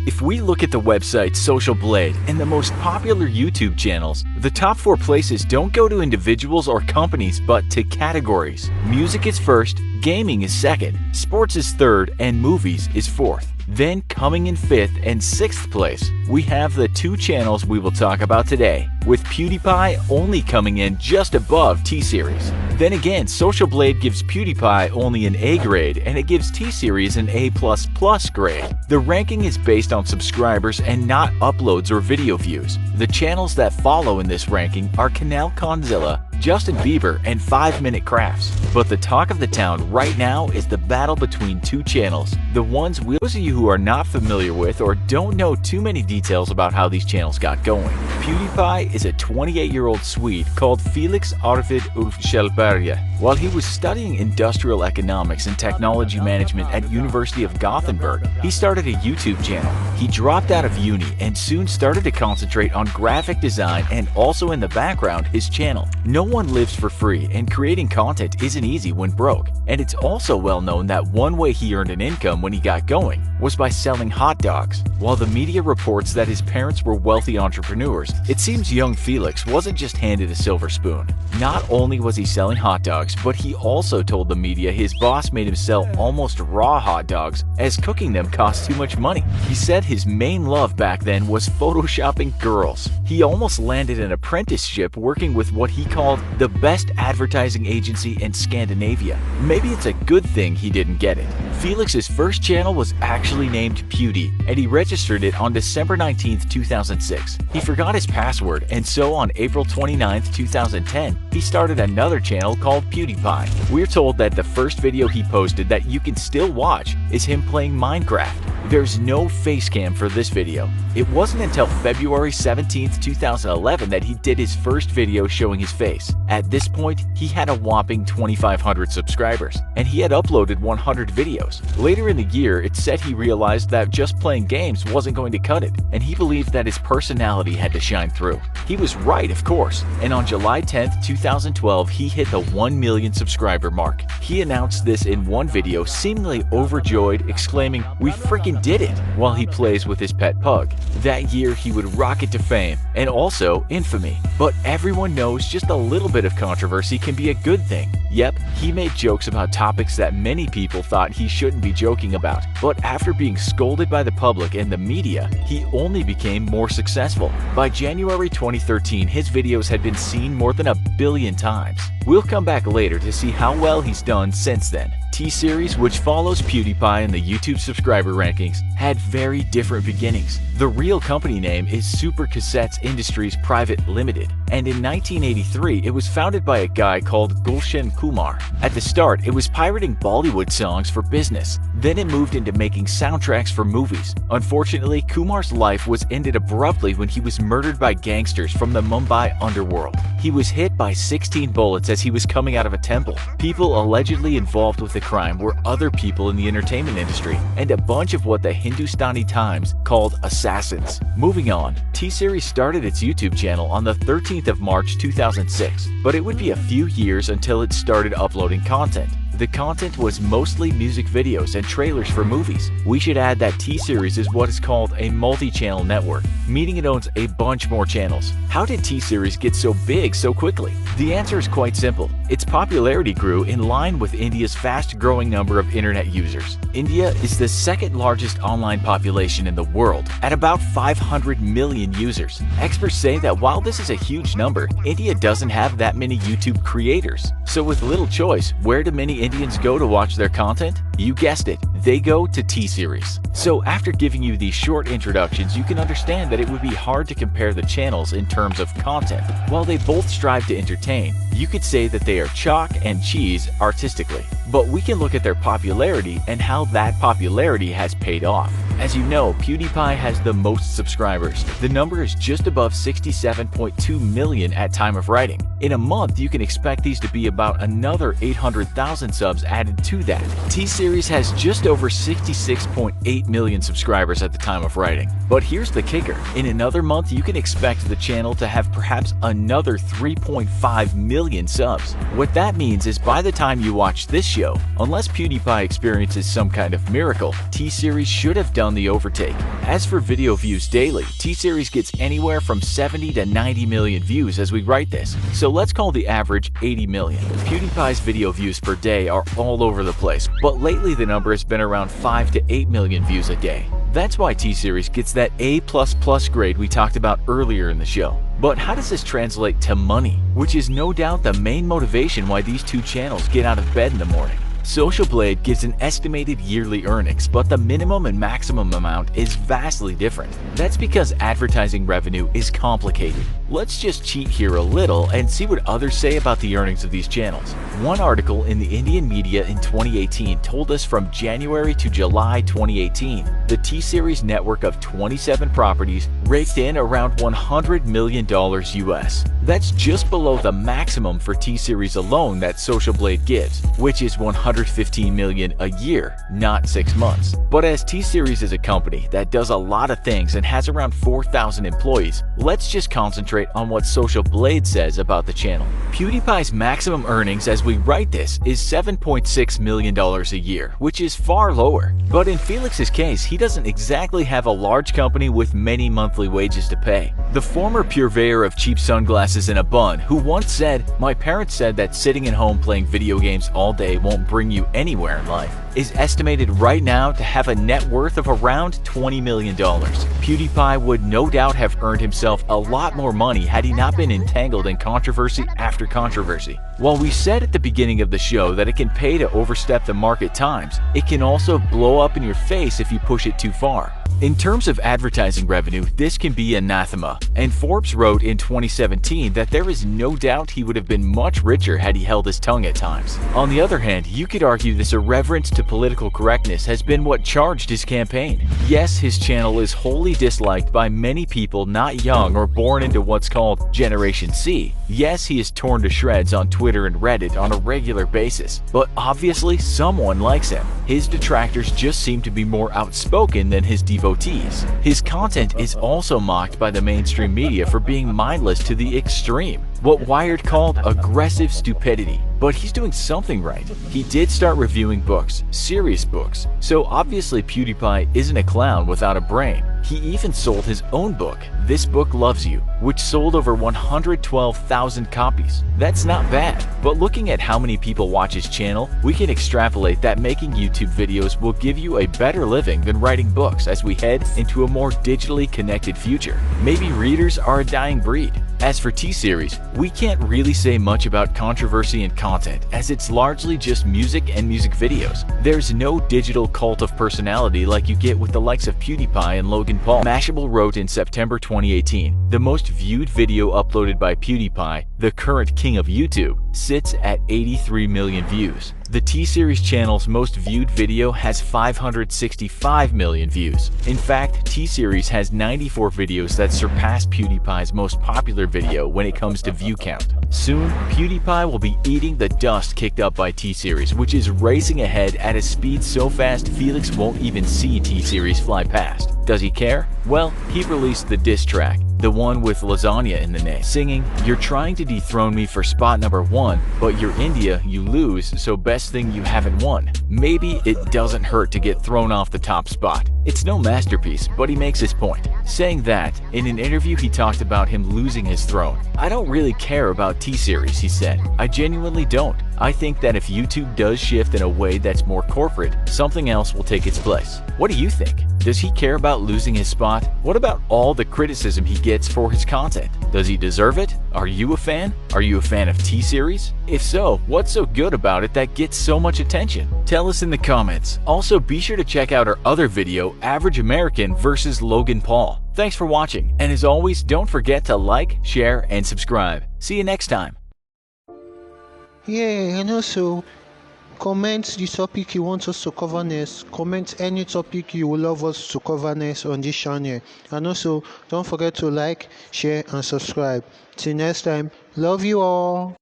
If we look at the website Social Blade and the most popular YouTube channels, the top 4 places don't go to individuals or companies but to categories. Music is first, gaming is second, sports is third, and movies is fourth. Then coming in 5th and 6th place, we have the 2 channels we will talk about today, with PewDiePie only coming in just above T-Series. Then again, Social Blade gives PewDiePie only an A grade and it gives T-Series an A++ grade. The ranking is based on subscribers and not uploads or video views. The channels that follow in this ranking are Canal Conzilla, Justin Bieber, and 5 Minute Crafts. But the talk of the town right now is the battle between 2 channels, the ones those of you who are not familiar with or don't know too many details about how these channels got going. PewDiePie is a 28-year-old Swede called Felix Arvid Ulf Kjellberg. While he was studying industrial economics and technology management at University of Gothenburg, he started a YouTube channel. He dropped out of uni and soon started to concentrate on graphic design and also in the background his channel. No one lives for free and creating content isn't easy when broke. And it's also well known that one way he earned an income when he got going was by selling hot dogs. While the media reports that his parents were wealthy entrepreneurs, it seems young Felix wasn't just handed a silver spoon. Not only was he selling hot dogs, but he also told the media his boss made him sell almost raw hot dogs as cooking them cost too much money. He said his main love back then was photoshopping girls. He almost landed an apprenticeship working with what he called the best advertising agency in Scandinavia. Maybe it's a good thing he didn't get it. Felix's first channel was actually named Pewdie, and he registered it on December 19, 2006. He forgot his password, and so on April 29, 2010, he started another channel called PewDiePie. We're told that the first video he posted that you can still watch is him playing Minecraft. There's no face cam for this video. It wasn't until February 17, 2011 that he did his first video showing his face. At this point, he had a whopping 2,500 subscribers, and he had uploaded 100 videos. Later in the year, it said he realized that just playing games wasn't going to cut it, and he believed that his personality had to shine through. He was right, of course, and on July 10, 2012, he hit the 1 million subscriber mark. He announced this in one video, seemingly overjoyed, exclaiming, "We freaking did it," while he plays with his pet pug. That year, he would rocket to fame and also infamy. But everyone knows just a little bit of controversy can be a good thing. Yep, he made jokes about topics that many people thought he shouldn't be joking about. But after being scolded by the public and the media, he only became more successful. By January 2013, his videos had been seen more than 1 billion times. We'll come back later to see how well he's done since then. T-Series, which follows PewDiePie in the YouTube subscriber rankings, had very different beginnings. The real company name is Super Cassettes Industries Private Limited, and in 1983 it was founded by a guy called Gulshan Kumar. At the start, it was pirating Bollywood songs for business. Then it moved into making soundtracks for movies. Unfortunately, Kumar's life was ended abruptly when he was murdered by gangsters from the Mumbai underworld. He was hit by 16 bullets as he was coming out of a temple. People allegedly involved with the crime were other people in the entertainment industry and a bunch of what the Hindustani Times called assassins. Moving on, T-Series started its YouTube channel on the 13th of March 2006, but it would be a few years until it started uploading content. The content was mostly music videos and trailers for movies. We should add that T-Series is what is called a multi-channel network, meaning it owns a bunch more channels. How did T-Series get so big so quickly? The answer is quite simple. Its popularity grew in line with India's fast-growing number of internet users. India is the second largest online population in the world, at about 500 million users. Experts say that while this is a huge number, India doesn't have that many YouTube creators. So with little choice, where do many Indians go to watch their content? You guessed it, they go to T-Series. So after giving you these short introductions, you can understand that it would be hard to compare the channels in terms of content. While they both strive to entertain, you could say that they are chalk and cheese artistically. But we can look at their popularity and how that popularity has paid off. As you know, PewDiePie has the most subscribers. The number is just above 67.2 million at time of writing. In a month, you can expect these to be about another 800,000 subs added to that. T-Series has just over 66.8 million subscribers at the time of writing. But here's the kicker. In another month, you can expect the channel to have perhaps another 3.5 million subs. What that means is by the time you watch this show, unless PewDiePie experiences some kind of miracle, T-Series should have done on the overtake. As for video views daily, T-Series gets anywhere from 70 to 90 million views as we write this, so let's call the average 80 million. PewDiePie's video views per day are all over the place, but lately the number has been around 5 to 8 million views a day. That's why T-Series gets that A++ grade we talked about earlier in the show. But how does this translate to money? Which is no doubt the main motivation why these two channels get out of bed in the morning. Social Blade gives an estimated yearly earnings, but the minimum and maximum amount is vastly different. That's because advertising revenue is complicated. Let's just cheat here a little and see what others say about the earnings of these channels. One article in the Indian media in 2018 told us from January to July 2018, the T-Series network of 27 properties raked in around $100 million US. That's just below the maximum for T-Series alone that Social Blade gives, which is $115 million a year, not 6 months. But as T-Series is a company that does a lot of things and has around 4,000 employees, let's just concentrate on what Social Blade says about the channel. PewDiePie's maximum earnings as we write this is $7.6 million a year, which is far lower. But in Felix's case, he doesn't exactly have a large company with many monthly wages to pay. The former purveyor of cheap sunglasses in a bun, who once said, "My parents said that sitting at home playing video games all day won't bring you anywhere in life," is estimated right now to have a net worth of around $20 million. PewDiePie would no doubt have earned himself a lot more money had he not been entangled in controversy after controversy. While we said at the beginning of the show that it can pay to overstep the mark at times, it can also blow up in your face if you push it too far. In terms of advertising revenue, this can be anathema, and Forbes wrote in 2017 that there is no doubt he would have been much richer had he held his tongue at times. On the other hand, you could argue this irreverence to political correctness has been what charged his campaign. Yes, his channel is wholly disliked by many people not young or born into what's called Generation C. Yes, he is torn to shreds on Twitter and Reddit on a regular basis, but obviously someone likes him. His detractors just seem to be more outspoken than his devotees. His content is also mocked by the mainstream media for being mindless to the extreme, what Wired called aggressive stupidity. But he's doing something right. He did start reviewing books, serious books, so obviously PewDiePie isn't a clown without a brain. He even sold his own book, This Book Loves You, which sold over 112,000 copies. That's not bad, but looking at how many people watch his channel, we can extrapolate that making YouTube videos will give you a better living than writing books as we head into a more digitally connected future. Maybe readers are a dying breed. As for T-Series, we can't really say much about controversy and content, as it's largely just music and music videos. There's no digital cult of personality like you get with the likes of PewDiePie and Logan Paul. Mashable wrote in September 2018, the most viewed video uploaded by PewDiePie, the current king of YouTube, sits at 83 million views. The T-Series channel's most viewed video has 565 million views. In fact, T-Series has 94 videos that surpass PewDiePie's most popular video when it comes to view count. Soon, PewDiePie will be eating the dust kicked up by T-Series, which is racing ahead at a speed so fast Felix won't even see T-Series fly past. Does he care? Well, he released the diss track, the one with lasagna in the name, singing, "You're trying to dethrone me for spot number 1, but you're India, you lose, so best thing you haven't won." Maybe it doesn't hurt to get thrown off the top spot. It's no masterpiece, but he makes his point. Saying that, in an interview he talked about him losing his throne. "I don't really care about T-Series," he said. "I genuinely don't. I think that if YouTube does shift in a way that's more corporate, something else will take its place." What do you think? Does he care about losing his spot? What about all the criticism he gets for his content? Does he deserve it? Are you a fan? Are you a fan of T-Series? If so, what's so good about it that gets so much attention? Tell us in the comments. Also, be sure to check out our other video, Average American versus Logan Paul. Thanks for watching, and as always, don't forget to like, share, and subscribe. See you next time. Yeah, and also comment the topic you want us to cover next. Comment any topic you would love us to cover next on this channel. And also, don't forget to like, share, and subscribe. Till next time, love you all.